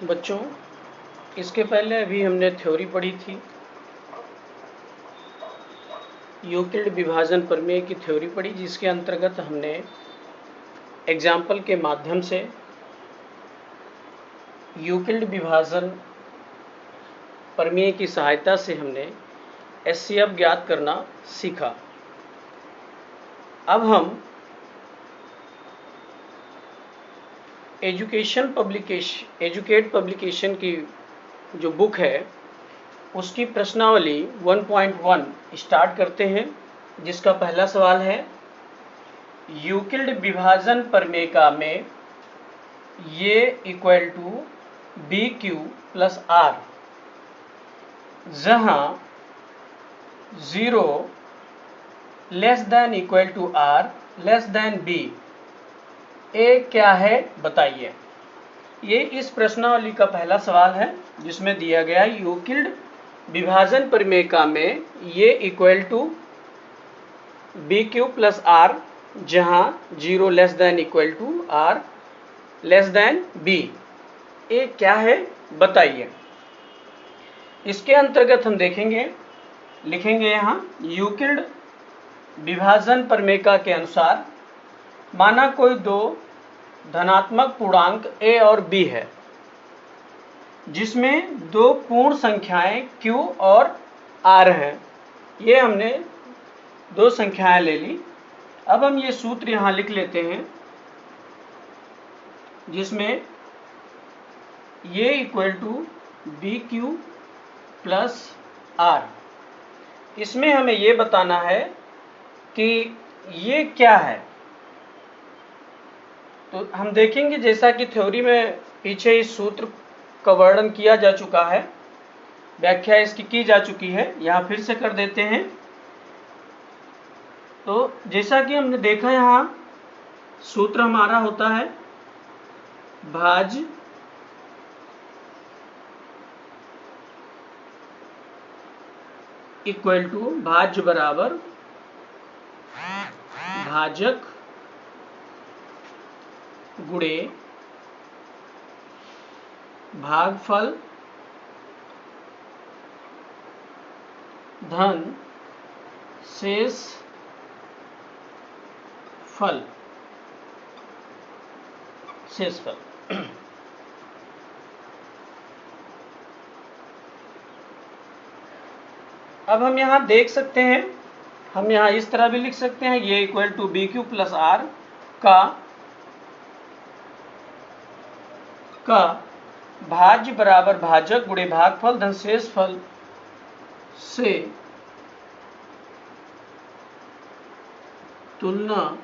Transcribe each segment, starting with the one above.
बच्चों, इसके पहले अभी हमने थ्योरी पढ़ी थी, यूक्लिड विभाजन प्रमेय की थ्योरी पढ़ी, जिसके अंतर्गत हमने एग्जाम्पल के माध्यम से यूक्लिड विभाजन प्रमेय की सहायता से हमने एचसीएफ ज्ञात करना सीखा। अब हम एजुकेट पब्लिकेशन की जो बुक है उसकी प्रश्नावली 1.1 स्टार्ट करते हैं, जिसका पहला सवाल है यूक्लिड विभाजन प्रमेय में ये equal to B Q plus R, जहां 0 less than equal to R less than B, A क्या है बताइए। ये इस प्रश्नावली का पहला सवाल है, जिसमें दिया गया यूक्लिड विभाजन प्रमेय में ये equal to B Q plus R, जहां 0 less than equal to R less than B, A क्या है बताइए। इसके अंतर्गत हम देखेंगे, लिखेंगे यहां यूक्लिड विभाजन प्रमेय के अनुसार माना कोई दो धनात्मक पूर्णांक a और b है, जिसमें दो पूर्ण संख्याएं q और r हैं। ये हमने दो संख्याएं ले ली। अब हम ये सूत्र यहां लिख लेते हैं, जिसमें ये equal to B Q plus r. इसमें हमें ये बताना है कि ये क्या है। तो हम देखेंगे, जैसा कि थ्योरी में पीछे इस सूत्र का वर्णन किया जा चुका है, व्याख्या इसकी की जा चुकी है, यहाँ फिर से कर देते हैं। तो जैसा कि हमने देखा, यहाँ सूत्र हमारा होता है भाज्य इक्वल टू भाज्य बराबर भाजक गुणे भागफल धन शेष फल। अब हम यहाँ देख सकते हैं, हम यहाँ इस तरह भी लिख सकते हैं, ये equal to B Q plus r का भाज्य बराबर भाजक गुणे भागफल धन शेष फल से तुलना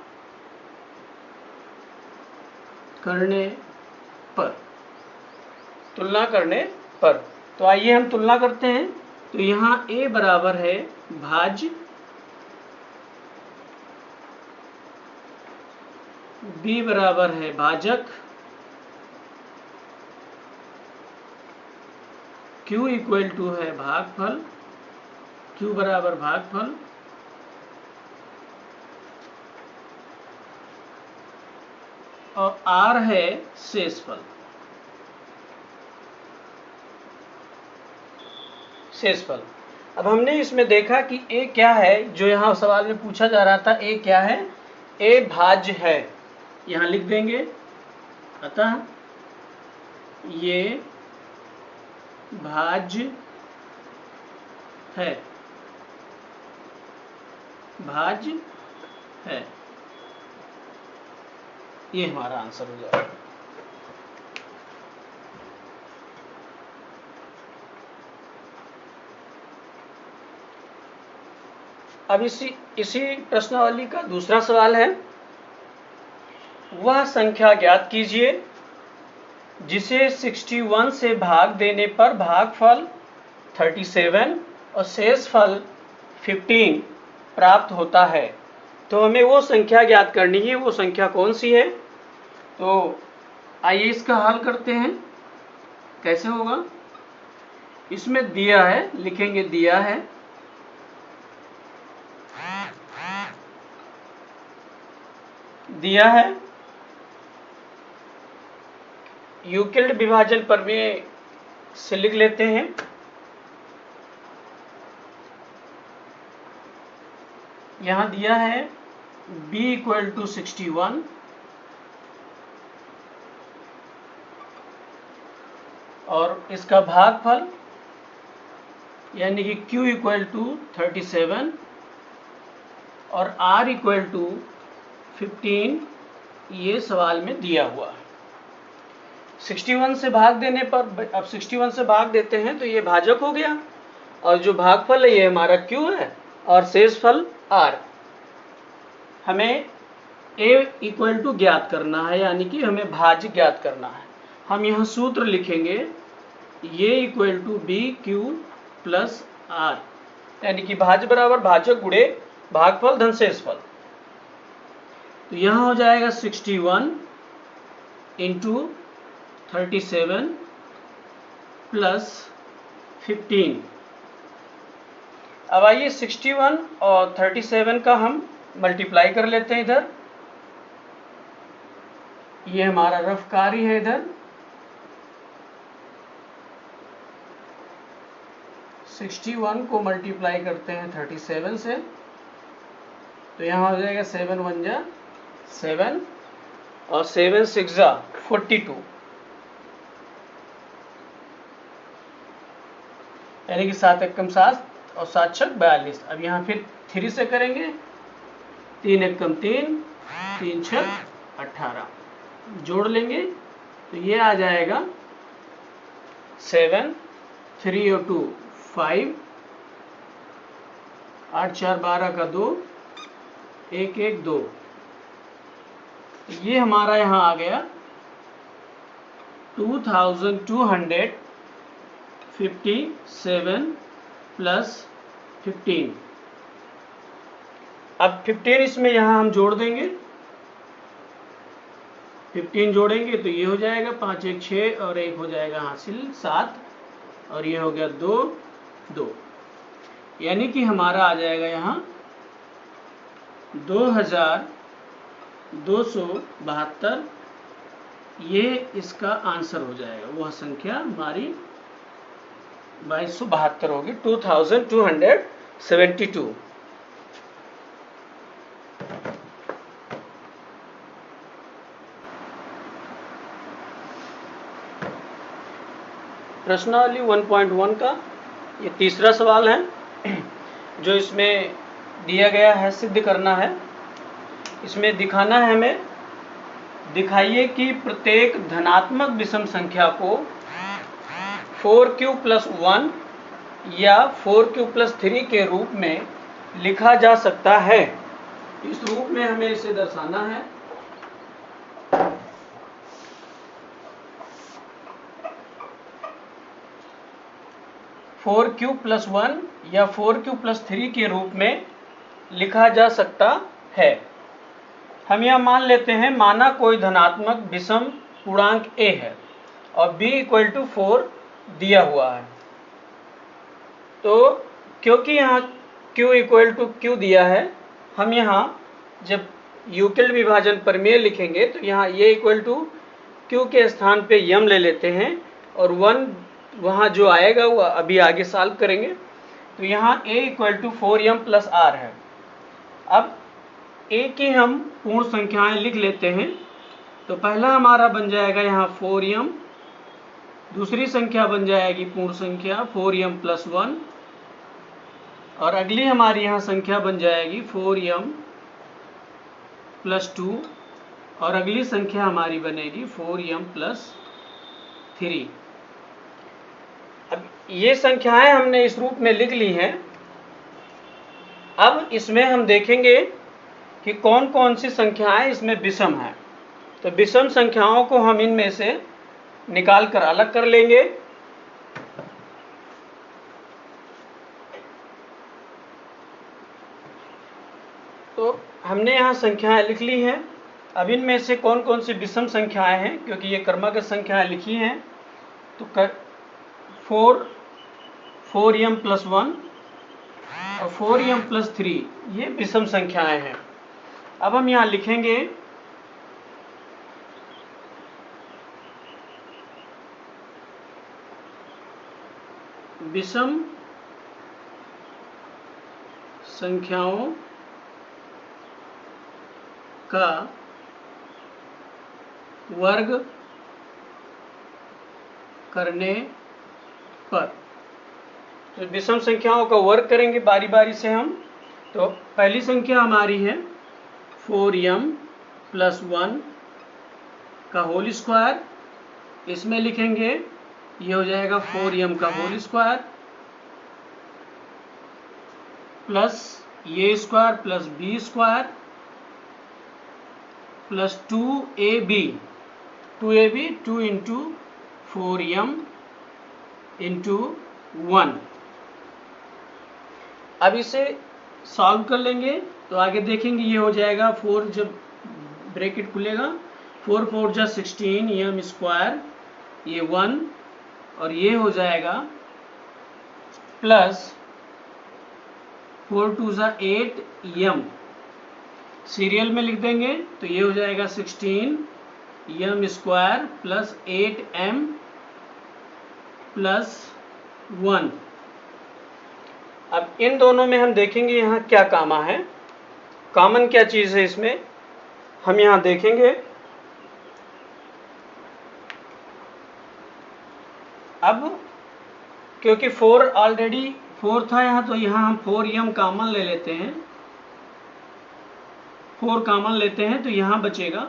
करने पर। तो आइए हम तुलना करते हैं। तो यहाँ a बराबर है भाज्य, b बराबर है भाजक, q इक्वल टू है भागफल, q बराबर भागफल, और r है शेषफल। अब हमने इसमें देखा कि a क्या है, जो यहाँ सवाल में पूछा जा रहा था, a क्या है, a भाज्य है, यहाँ लिख देंगे। अतः ये भाज्य है, ये हमारा आंसर हो जाएगा। अब इसी प्रश्नावली का दूसरा सवाल है, वह संख्या ज्ञात कीजिए जिसे 61 से भाग देने पर भागफल 37 और शेषफल 15 प्राप्त होता है। तो हमें वो संख्या ज्ञात करनी है, वो संख्या कौन सी है। तो आइए इसका हल करते हैं। कैसे होगा, इसमें दिया है, लिखेंगे दिया है यूक्लिड विभाजन प्रमेय से लिख लेते हैं। यहां दिया है b इक्वल टू 61 और इसका भागफल यानी कि q इक्वल टू 37 और r इक्वल टू 15 ये सवाल में दिया हुआ है। 61 से भाग देने पर, अब 61 से भाग देते हैं तो ये भाजक हो गया और जो भागफल है ये हमारा q है और शेषफल r। हमें a इक्वल टू ज्ञात करना है, यानी कि हमें भाज्य ज्ञात करना है। हम यहाँ सूत्र लिखेंगे a equal to B Q plus r, यानी कि भाज्य बराबर भाजक गुणे भागफल धन शेषफल। तो यहाँ हो जाएगा 61 इंटू 37 प्लस 15। अब आइए 61 और 37 का हम मल्टीप्लाई कर लेते हैं इधर। ये हमारा रफ कार्य है इधर। 61 को मल्टीप्लाई करते हैं 37 से तो यहाँ हो जाएगा 7 1 जा 7 और 7 6 जा 42, यानी कि 7 एकम 7 और 7 छक 42। अब यहाँ फिर 3 से करेंगे, 3 एकम 3, 3 छक 18, जोड़ लेंगे तो ये आ जाएगा 7 3 और 2 5, 8 4 12 का 2, 1 1 2। ये हमारा यहाँ आ गया 2257 प्लस 15। अब 15 इसमें यहाँ हम जोड़ देंगे, 15 जोड़ेंगे तो ये हो जाएगा 5 1 6 और 1 हो जाएगा हासिल 7 और ये हो गया 2 2, यानी कि हमारा आ जाएगा यहाँ 2272। ये इसका आंसर हो जाएगा, वह संख्या हमारी 2272 होगी, 2272। प्रश्नावली 1.1 का ये तीसरा सवाल है जो इसमें दिया गया है, सिद्ध करना है। इसमें दिखाना है हमें, दिखाइए कि प्रत्येक धनात्मक विषम संख्या को 4q प्लस 1 या 4q प्लस 3 के रूप में लिखा जा सकता है। इस रूप में हमें इसे दर्शाना है। फोर क्यू प्लस 1 या 4q प्लस 3 के रूप में लिखा जा सकता है। हम यह मान लेते हैं, माना कोई धनात्मक विषम पूर्णांक a है और b इक्वल टू 4 दिया हुआ है। तो क्योंकि यहाँ q इक्वल टू q दिया है, हम यहाँ जब यूक्लिड विभाजन प्रमेय लिखेंगे तो यहाँ a इक्वल टू q के स्थान पे यम ले लेते हैं और 1 वहाँ जो आएगा वो अभी आगे सॉल्व करेंगे। तो यहाँ a equal to 4m plus r है। अब a की हम पूर्ण संख्याएं लिख लेते हैं। तो पहला हमारा बन जाएगा यहाँ 4m, दूसरी संख्या बन जाएगी पूर्ण संख्या 4m प्लस 1 और अगली हमारी यहाँ संख्या बन जाएगी 4m प्लस 2 और अगली संख्या हमारी बनेगी 4m प्लस 3। अब ये संख्याएं हमने इस रूप में लिख ली हैं। अब इसमें हम देखेंगे कि कौन कौन सी संख्याएं इसमें विषम हैं। तो विषम संख्याओं को हम इनमें से निकाल कर अलग कर लेंगे। तो हमने यहाँ संख्याएं लिख ली हैं। अब इनमें से कौन कौन सी विषम संख्याएं हैं, क्योंकि ये क्रमागत संख्याएं लिखी हैं। तो 4m प्लस 1 और 4m प्लस 3 ये विषम संख्याएं हैं। अब हम यहाँ लिखेंगे विषम संख्याओं का वर्ग करने पर, तो विषम संख्याओं का वर्ग करेंगे बारी बारी से हम। तो पहली संख्या हमारी है 4m + 1 का होल स्क्वायर, इसमें लिखेंगे ये हो जाएगा 4m का whole square plus A square plus B square plus 2ab 2 into 4m into 1। अब इसे सॉल्व कर लेंगे तो आगे देखेंगे ये हो जाएगा 4, जब ब्रैकेट खुलेगा 4 4 जा 16 m स्क्वायर, ये 1 और ये हो जाएगा प्लस 4 2 जा 8 m, सीरियल में लिख देंगे तो ये हो जाएगा 16 m square plus 8m plus 1। अब इन दोनों में हम देखेंगे यहाँ क्या कामा है, कॉमन क्या चीज है इसमें हम यहाँ देखेंगे। अब क्योंकि 4 ऑलरेडी 4 था यहाँ, तो यहाँ हम 4m कॉमन ले लेते हैं, 4 कॉमन लेते हैं तो यहाँ बचेगा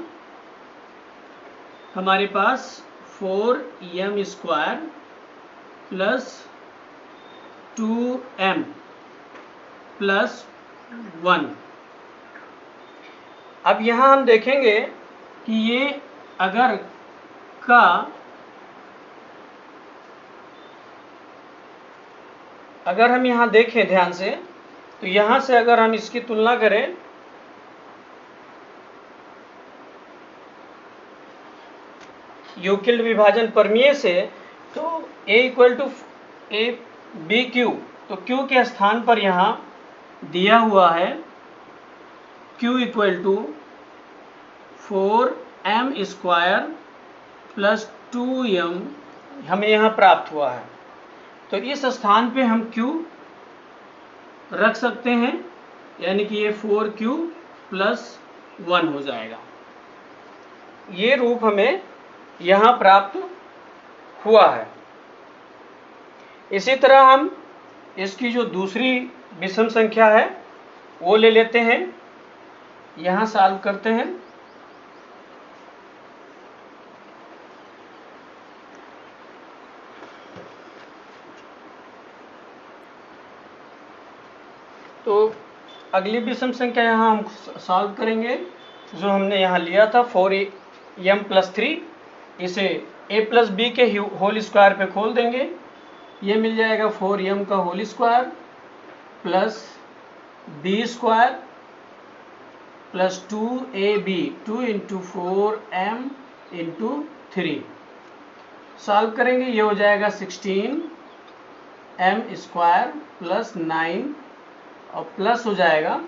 हमारे पास 4m square plus 2m plus 1। अब यहाँ हम देखेंगे कि ये अगर हम यहाँ देखें ध्यान से, तो यहाँ से अगर हम इसकी तुलना करें यूक्लिड विभाजन प्रमेय से, तो a = a/b/q, तो q के स्थान पर यहाँ दिया हुआ है q = 4m square plus 2m हमें यहाँ प्राप्त हुआ है। तो इस स्थान पे हम q रख सकते हैं, यानी कि ये 4q + 1 हो जाएगा। ये रूप हमें यहाँ प्राप्त हुआ है। इसी तरह हम इसकी जो दूसरी विषम संख्या है वो ले लेते हैं, यहाँ सॉल्व करते हैं। तो अगली विषम संख्या यहाँ हम सॉल्व करेंगे, जो हमने यहाँ लिया था 4m + 3, इसे a + b के होल स्क्वायर पे खोल देंगे, ये मिल जाएगा 4m का whole square plus b square plus 2ab 2 into 4m into 3। Solve करेंगे ये हो जाएगा 16m स्क्वायर प्लस 9 और प्लस हो जाएगा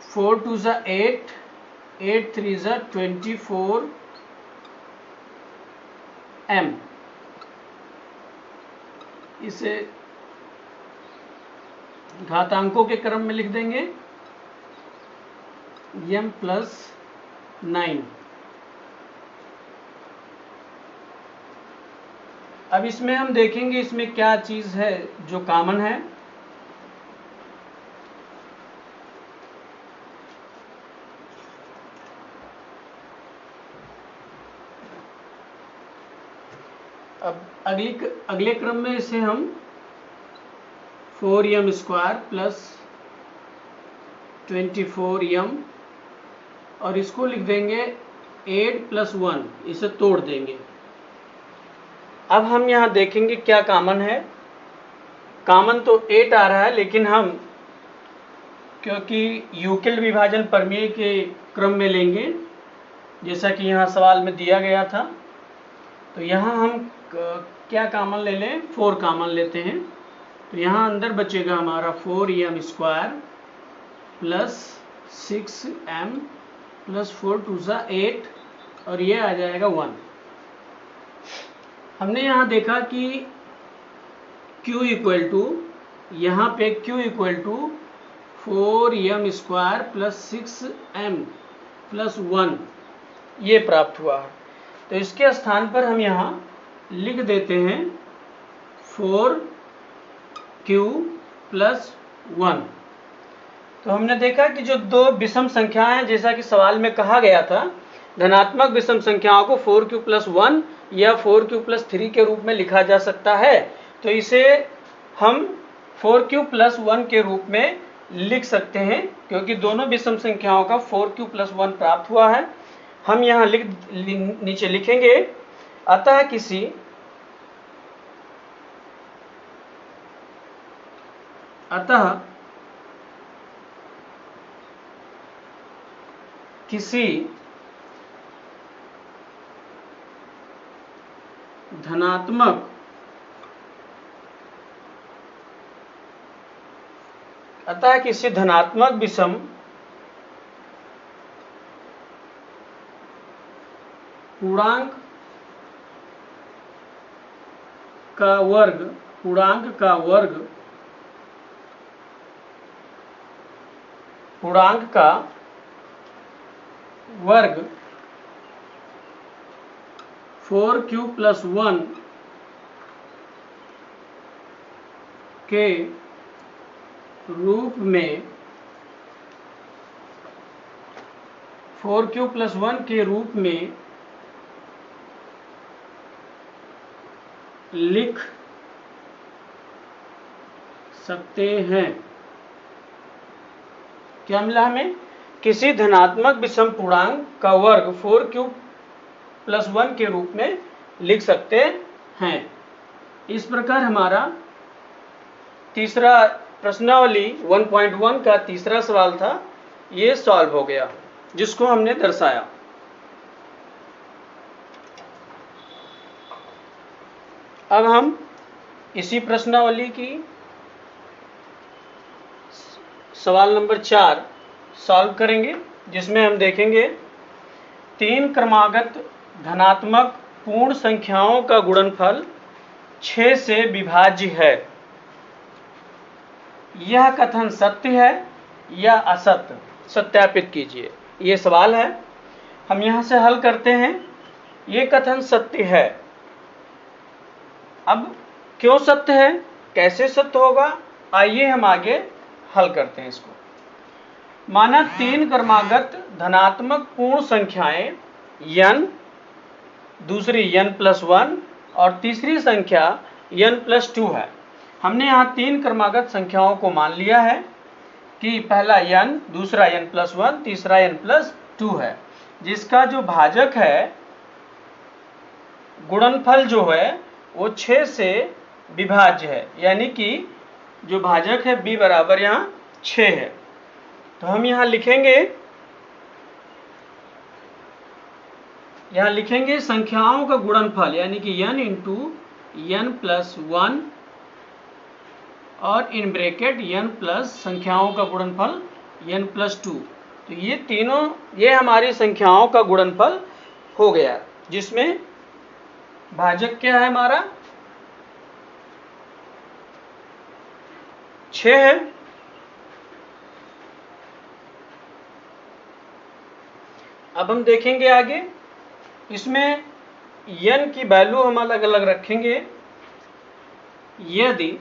4 2 जा 8 8 3 जा 24m। इसे घातांकों के क्रम में लिख देंगे m + 9। अब इसमें हम देखेंगे इसमें क्या चीज है जो कॉमन है। अब अगले क्रम में इसे हम 4m स्क्वायर प्लस 24m और इसको लिख देंगे 8 + 1, इसे तोड़ देंगे। अब हम यहाँ देखेंगे क्या कॉमन है। कॉमन तो 8 आ रहा है, लेकिन हम क्योंकि यूक्लिड विभाजन प्रमेय के क्रम में लेंगे, जैसा कि यहाँ सवाल में दिया गया था, तो यहाँ हम क्या कॉमन ले लें, 4 कॉमन लेते हैं। तो यहाँ अंदर बचेगा हमारा 4m square plus 6m plus 4 2 जा 8 और ये आ जाएगा 1। हमने यहाँ देखा कि Q इक्वल टू, यहाँ पे Q equal to 4m square plus 6m plus 1 ये प्राप्त हुआ है। तो इसके स्थान पर हम यहाँ लिख देते हैं 4Q प्लस 1। तो हमने देखा कि जो दो विषम संख्याएं हैं, जैसा कि सवाल में कहा गया था, धनात्मक विषम संख्याओं को 4Q प्लस 1 या 4Q प्लस 3 के रूप में लिखा जा सकता है। तो इसे हम 4Q प्लस 1 के रूप में लिख सकते हैं, क्योंकि दोनों विषम संख्याओं का 4Q प्लस 1 प्राप्त हुआ है। हम यहाँ नीचे लिखेंगे, अतः किसी धनात्मक विषम पूर्णांक का वर्ग 4Q प्लस 1 के रूप में 4Q प्लस 1 के रूप में लिख सकते हैं। क्या मिला हमें? किसी धनात्मक विषम पूर्णांक का वर्ग 4Q प्लस 1 के रूप में लिख सकते हैं। इस प्रकार हमारा तीसरा प्रश्नावली 1.1 का तीसरा सवाल था, ये सॉल्व हो गया, जिसको हमने दर्शाया। अब हम इसी प्रश्नावली की सवाल नंबर 4 सॉल्व करेंगे, जिसमें हम देखेंगे 3 क्रमागत धनात्मक पूर्ण संख्याओं का गुणनफल 6 से विभाज्य है। यह कथन सत्य है या असत्य? सत्यापित कीजिए। ये सवाल है, हम यहां से हल करते हैं। ये कथन सत्य है। अब क्यों सत्य है, कैसे सत्य होगा, आइए हम आगे हल करते हैं इसको। माना 3 क्रमागत धनात्मक पूर्ण संख्याएं n, दूसरी n प्लस 1 और तीसरी संख्या n प्लस 2 है। हमने यहाँ 3 क्रमागत संख्याओं को मान लिया है कि पहला n, दूसरा n प्लस 1, तीसरा n प्लस 2 है, जिसका जो भाजक है, गुणनफल जो है वो 6 से विभाज्य है, यानी कि जो भाजक है b बराबर यहाँ 6 है। तो हम यहाँ लिखेंगे संख्याओं का गुणनफल, यानी कि n इंटू n प्लस 1 और इन ब्रैकेट n प्लस संख्याओं का गुणनफल n प्लस 2। तो ये तीनों, ये हमारी संख्याओं का गुणनफल हो गया, जिसमें भाजक क्या है हमारा 6 है। अब हम देखेंगे आगे, इसमें n की वैल्यू हम अलग अलग रखेंगे। यदि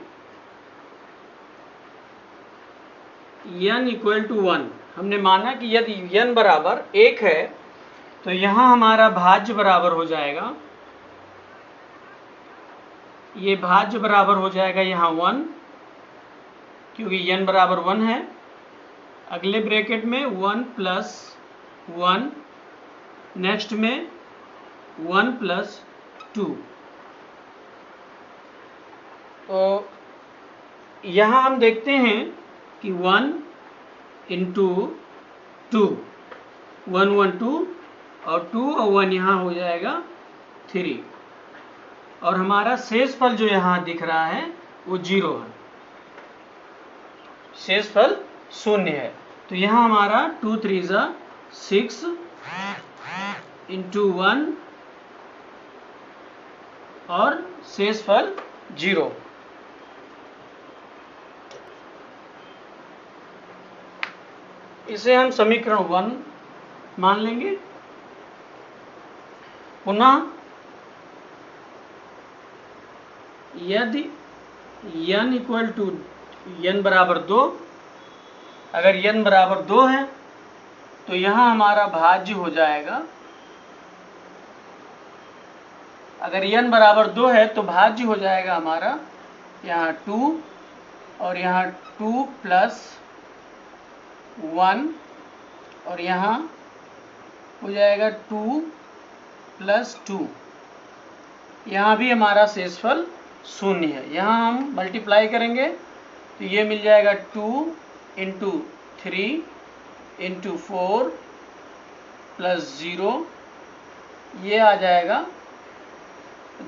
n इक्वल टू 1, हमने माना कि यदि n बराबर 1 है, तो यहाँ हमारा भाज्य बराबर हो जाएगा, ये भाज्य बराबर हो जाएगा यहाँ 1, क्योंकि n बराबर 1 है। अगले ब्रैकेट में 1 प्लस 1, नेक्स्ट में 1 प्लस 2। तो यहाँ हम देखते हैं कि 1 इंटू 2, 1 1 2 और 2 और 1 यहाँ हो जाएगा 3, और हमारा शेष फल जो यहाँ दिख रहा है वो 0 है, शेष फल 0 है। तो यहाँ हमारा 2 3 जा 6 इंटू 1 और शेषफल 0। इसे हम समीकरण 1 मान लेंगे। पुनः यदि n इक्वल टू n बराबर 2, अगर n बराबर 2 है तो यहाँ हमारा भाज्य हो जाएगा, अगर n बराबर 2 है तो भाज्य हो जाएगा हमारा यहाँ 2 और यहाँ 2 प्लस 1 और यहाँ हो जाएगा 2 प्लस 2। यहाँ भी हमारा शेषफल 0 है। यहाँ हम मल्टीप्लाई करेंगे तो ये मिल जाएगा 2 इंटू 3 इंटू 4 प्लस 0, ये आ जाएगा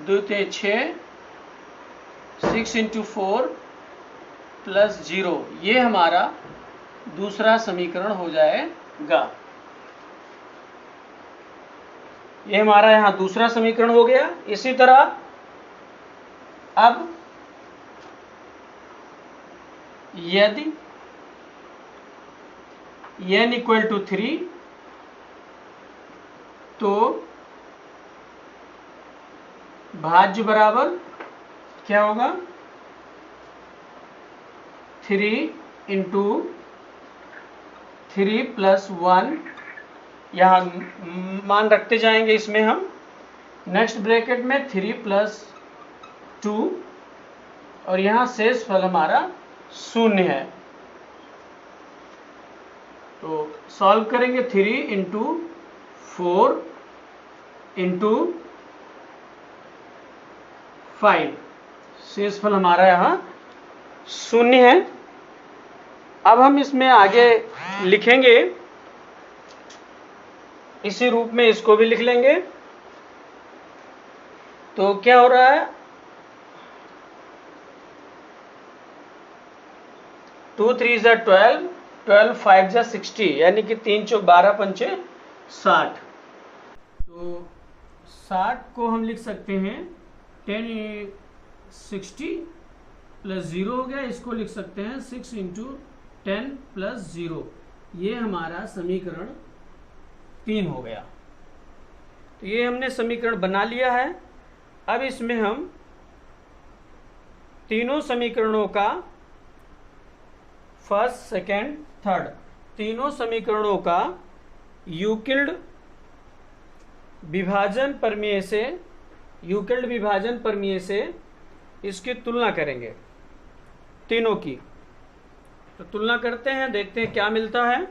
2 ते 6, 6 इंटू 4 प्लस 0, ये हमारा दूसरा समीकरण हो जाएगा। ये हमारा यहाँ दूसरा समीकरण हो गया। इसी तरह अब यदि n इक्वल टू 3 तो भाज्य बराबर क्या होगा, 3 इंटू 3 प्लस 1, यहाँ मान रखते जाएंगे इसमें हम। नेक्स्ट ब्रैकेट में 3 प्लस 2 और यहाँ शेषफल हमारा 0 है। तो सॉल्व करेंगे 3 इंटू 4 इंटू 5, शेषफल हमारा यहाँ 0 है। अब हम इसमें आगे लिखेंगे, इसी रूप में इसको भी लिख लेंगे। तो क्या हो रहा है, 2 3 जा 12, 12 5 जा 60, यानी कि 3 चौक 12 पंचे 60। तो 60 को हम लिख सकते हैं 10 60 प्लस 0 हो गया, इसको लिख सकते हैं 6 इंटू 10 प्लस 0, ये हमारा समीकरण 3 हो गया। तो ये हमने समीकरण बना लिया है। अब इसमें हम तीनों समीकरणों का फर्स्ट, सेकेंड, थर्ड, तीनों समीकरणों का यूक्लिड विभाजन प्रमेय से इसकी तुलना करेंगे, तीनों की। तो तुलना करते हैं, देखते हैं क्या मिलता है।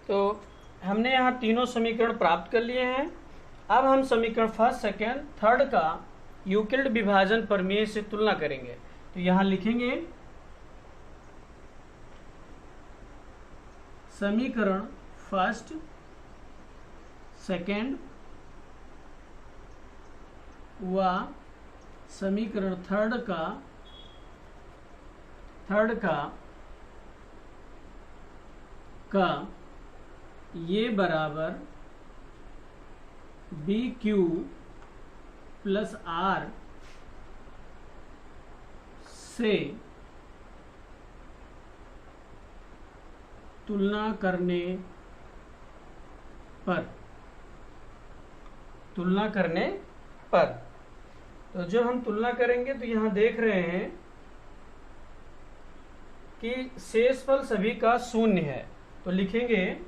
तो हमने यहाँ तीनों समीकरण प्राप्त कर लिए हैं। अब हम समीकरण फर्स्ट, सेकेंड, थर्ड का यूक्लिड विभाजन प्रमेय से तुलना करेंगे। तो यहाँ लिखेंगे समीकरण फर्स्ट, सेकेंड व समीकरण थर्ड का ये बराबर बी क्यू प्लस आर से तुलना करने पर तो जब हम तुलना करेंगे तो यहाँ देख रहे हैं कि शेषफल सभी का 0 है। तो लिखेंगे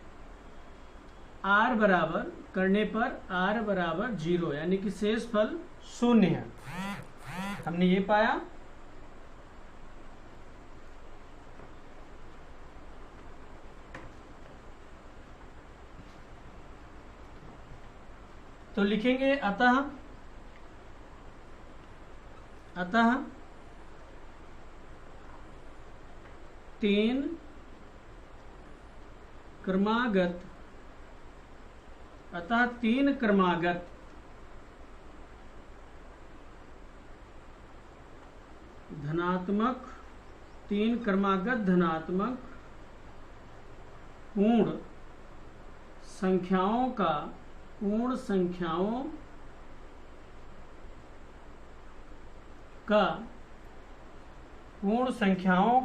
r बराबर करने पर r बराबर 0, यानी कि शेषफल 0 है। हमने ये पाया। तो लिखेंगे अतः 3 क्रमागत धनात्मक पूर्ण संख्याओं का पूर्ण संख्याओं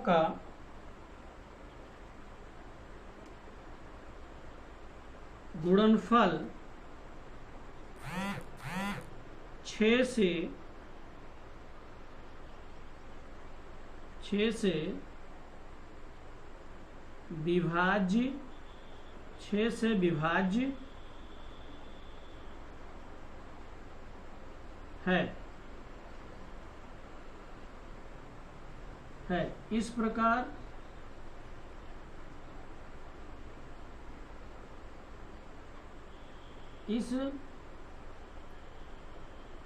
का गुणनफल 6 से विभाज्य है। इस प्रकार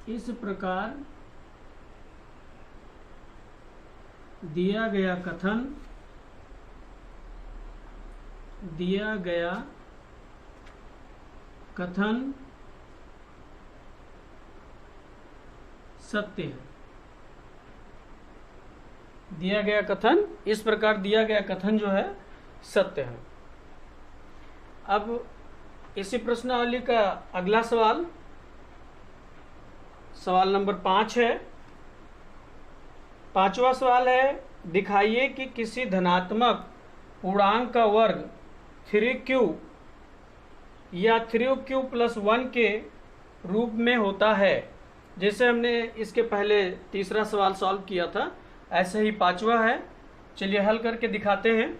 इस प्रकार दिया गया कथन सत्य है। इस प्रकार दिया गया कथन जो है सत्य है। अब इसी प्रश्नावली का अगला सवाल नंबर 5 है। 5वां सवाल है, दिखाइए कि किसी धनात्मक पूर्णांक का वर्ग 3q या 3q + 1 के रूप में होता है। जैसे हमने इसके पहले तीसरा सवाल सॉल्व किया था, ऐसे ही 5वां है। चलिए हल करके दिखाते हैं।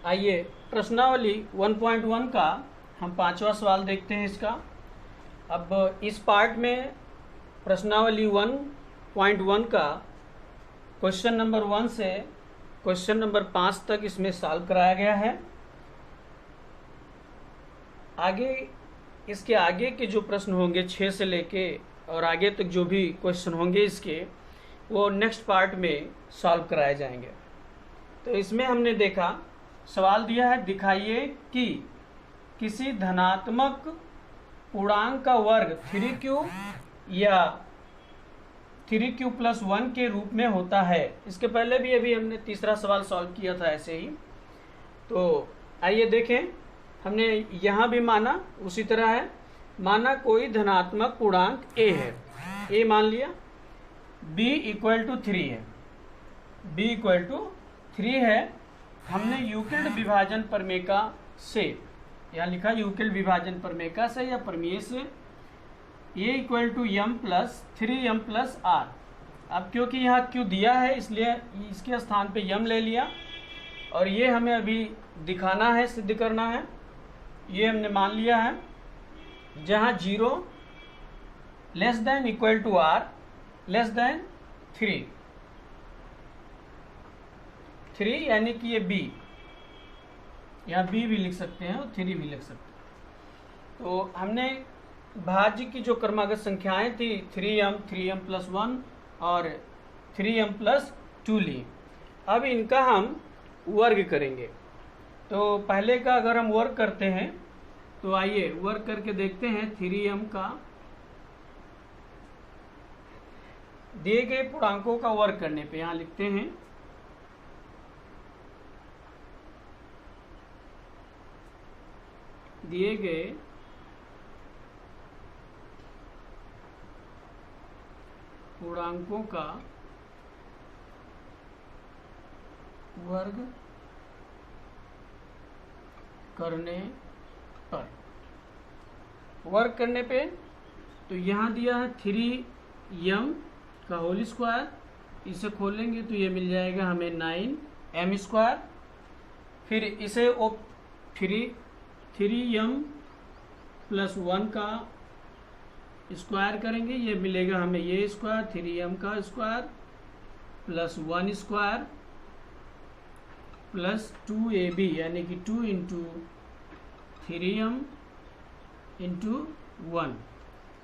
आइए प्रश्नावली 1.1 का हम 5वां सवाल देखते हैं इसका। अब इस पार्ट में प्रश्नावली 1.1 का क्वेश्चन नंबर 1 से क्वेश्चन नंबर 5 तक इसमें सॉल्व कराया गया है। इसके आगे के जो प्रश्न होंगे 6 से लेके और आगे तक जो भी क्वेश्चन होंगे इसके, वो नेक्स्ट पार्ट में सॉल्व कराए जाएंगे। तो इसमें हमने देखा, सवाल दिया है, दिखाइए कि किसी धनात्मक पूर्णांक का वर्ग 3q या 3q + 1 के रूप में होता है। इसके पहले भी अभी हमने तीसरा सवाल सॉल्व किया था ऐसे ही। तो आइए देखें, हमने यहाँ भी माना उसी तरह है। माना कोई धनात्मक पूर्णांक a है, a मान लिया, b = 3 है, b = 3 है। हमने यूक्लिड विभाजन प्रमेय से, यहाँ लिखा यूक्लिड विभाजन प्रमेय से या प्रमेय से, a = m + 3m + r। अब क्योंकि यहाँ q दिया है इसलिए इसके स्थान पे m ले लिया, और ये हमें अभी दिखाना है, सिद्ध करना है। ये हमने मान लिया है, जहाँ 0 ≤ r <3 3 यानी कि ये b, यहाँ b भी लिख सकते हैं और 3 भी लिख सकते हैं। तो हमने भाज्य की जो क्रमागत संख्याएं थी 3m, 3m + 1 और 3m + 2 ली। अब इनका हम वर्ग करेंगे। तो पहले का अगर हम वर्ग करते हैं तो आइए वर्ग करके देखते हैं। 3m का दिए गए पूर्णांकों का वर्ग करने पे यहाँ लिखते हैं दिए गए पूर्णांकों का वर्ग करने पे तो यहाँ दिया है 3m का होल स्क्वायर, इसे खोलेंगे तो ये मिल जाएगा हमें 9m²। फिर इसे 3m + 1 का स्क्वायर करेंगे, ये मिलेगा हमें ये स्क्वायर 3m का स्क्वायर + 1 स्क्वायर + 2ab यानी कि 2 × 3m × 1।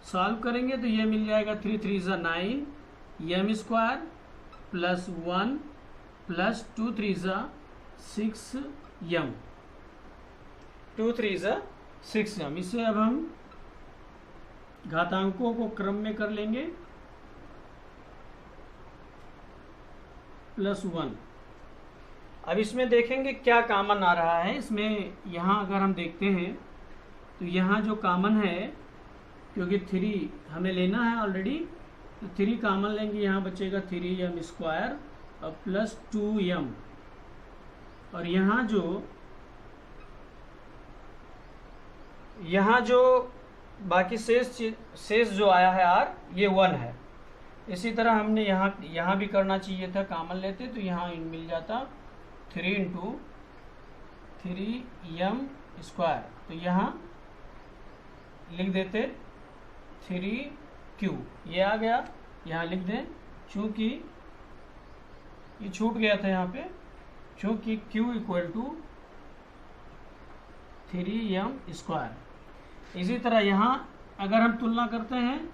सॉल्व करेंगे तो ये मिल जाएगा 3 3 = 9 m² + 1 + 2 3 = 6m। 2 3 6 m। इसे अब हम घातांकों को क्रम में कर लेंगे +1। अब इसमें देखेंगे क्या कॉमन आ रहा है। इसमें यहाँ अगर हम देखते हैं तो यहाँ जो कॉमन है, क्योंकि 3 हमें लेना है ऑलरेडी, तो 3 कॉमन लेंगे। यहाँ बचेगा 3m² और +2m। और यहाँ जो बाकी शेष जो आया है r, ये 1 है। इसी तरह हमने यहाँ भी करना चाहिए था, कॉमन लेते तो यहाँ मिल जाता 3 × 3m²। तो यहाँ लिख देते 3q, ये आ गया। यहाँ लिख दें, चूँकि ये छूट गया था यहाँ पे, चूँकि q = 3m²। इसी तरह यहाँ अगर हम तुलना करते हैं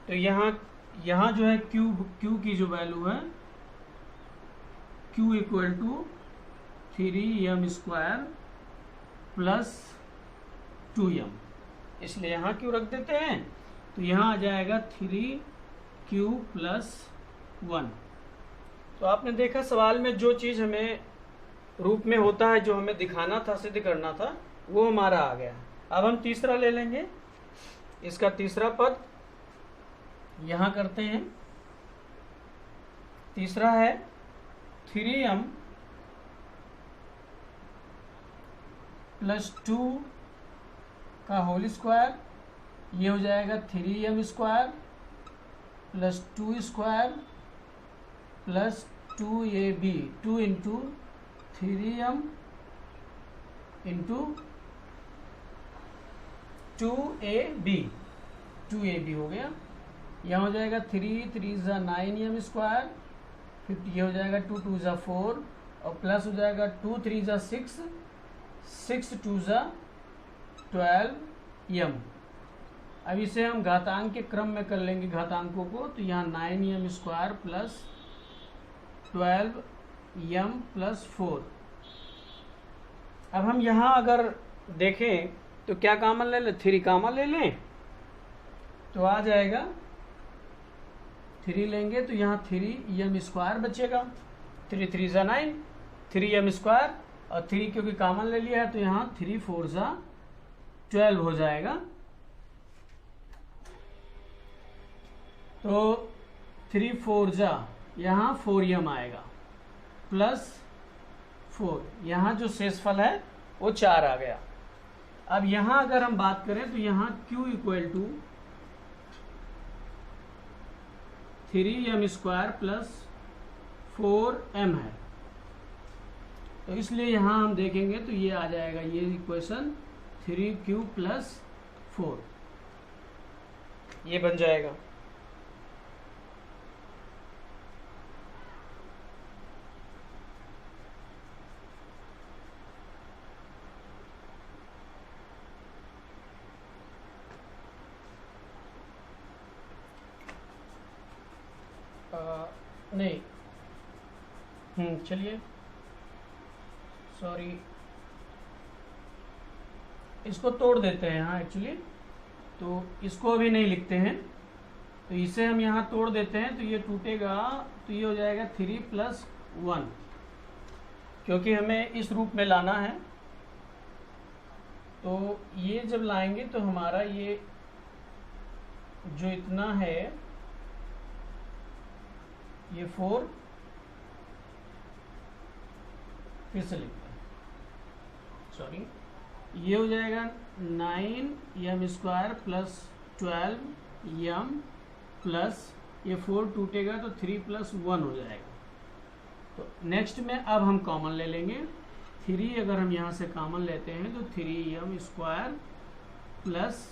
तो यहाँ जो है q की जो वैल्यू है, q = 3m² + 2m, इसलिए यहाँ q रख देते हैं। तो यहाँ आ जाएगा 3q + 1। तो आपने देखा सवाल में जो चीज़ हमें रूप में होता है, जो हमें दिखाना था, सिद्ध करना था, वो हमारा आ गया। अब हम तीसरा ले लेंगे। इसका तीसरा पद यहाँ करते हैं। तीसरा है 3m + 2 का होल स्क्वायर, ये हो जाएगा 3m² + 2² + 2ab, 2 × 3m × 2ab हो गया। यहाँ हो जाएगा 3 3 9m², फिर ये हो जाएगा 2 2 4, और प्लस हो जाएगा 2 3 6, 6 2 12m। अब इसे हम घातांक के क्रम में कर लेंगे घातांकों को। तो यहाँ 9m² + 12m + 4। अब हम यहाँ अगर देखें तो क्या कॉमन ले लें, 3 कॉमन ले लें तो आ जाएगा 3 लेंगे तो यहाँ 3m² बचेगा। 3 3 9, 3m², और 3 क्योंकि कॉमन ले लिया है तो यहाँ 3 4 12 हो जाएगा। तो 3 4 यहाँ 4m आएगा +4। यहाँ जो शेषफल है वो 4 आ गया। अब यहाँ अगर हम बात करें तो यहाँ q = 3m² + 4m है। तो इसलिए यहाँ हम देखेंगे तो ये आ जाएगा, ये इक्वेशन 3q + 4 ये बन जाएगा। नहीं, चलिए, सॉरी, इसको तोड़ देते हैं यहाँ एक्चुअली। तो इसको अभी नहीं लिखते हैं, तो इसे हम यहाँ तोड़ देते हैं तो ये टूटेगा। तो ये हो जाएगा 3 + 1, क्योंकि हमें इस रूप में लाना है। तो ये जब लाएंगे तो हमारा ये जो इतना है, ये 4, फिर से लिखते हैं, सॉरी, ये हो जाएगा 9m² + 12m प्लस ये 4 टूटेगा तो 3 + 1 हो जाएगा। तो नेक्स्ट में अब हम कॉमन ले लेंगे। 3 अगर हम यहाँ से कॉमन लेते हैं तो 3m² +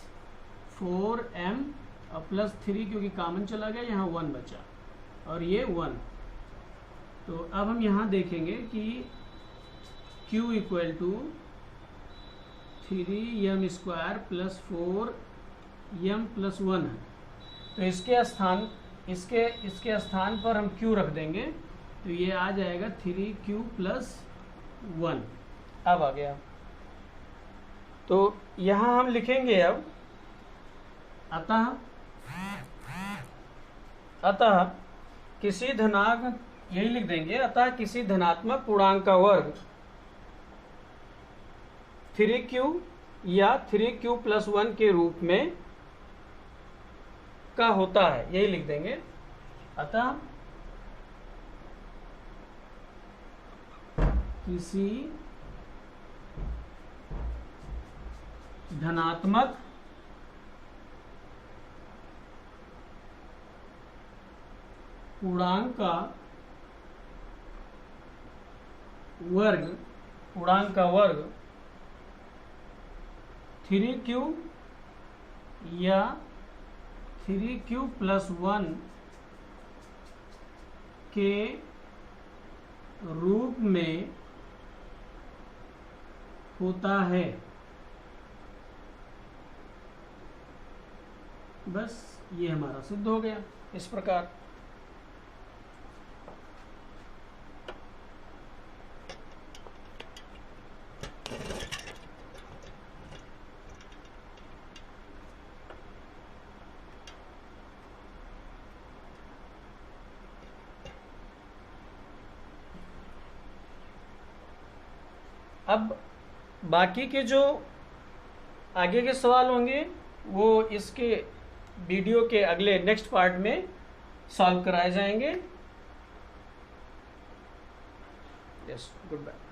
4m और +3, क्योंकि कॉमन चला गया, यहाँ 1 बचा और ये 1। तो अब हम यहाँ देखेंगे कि q = 3m² + 4m + 1 है। तो इसके स्थान पर हम q रख देंगे तो ये आ जाएगा 3q + 1। अब आ गया। तो यहां हम लिखेंगे अब अतः किसी धनात्मक, यही लिख देंगे, अतः किसी धनात्मक पूर्णांक का वर्ग 3q या 3q+1 के रूप में का होता है, यही लिख देंगे। अतः किसी धनात्मक पूर्णांक का वर्ग 3q या 3q+1 के रूप में होता है। बस ये हमारा सिद्ध हो गया इस प्रकार। अब बाकी के जो आगे के सवाल होंगे वो इसके वीडियो के अगले नेक्स्ट पार्ट में सॉल्व कराए जाएंगे। Yes, good bye.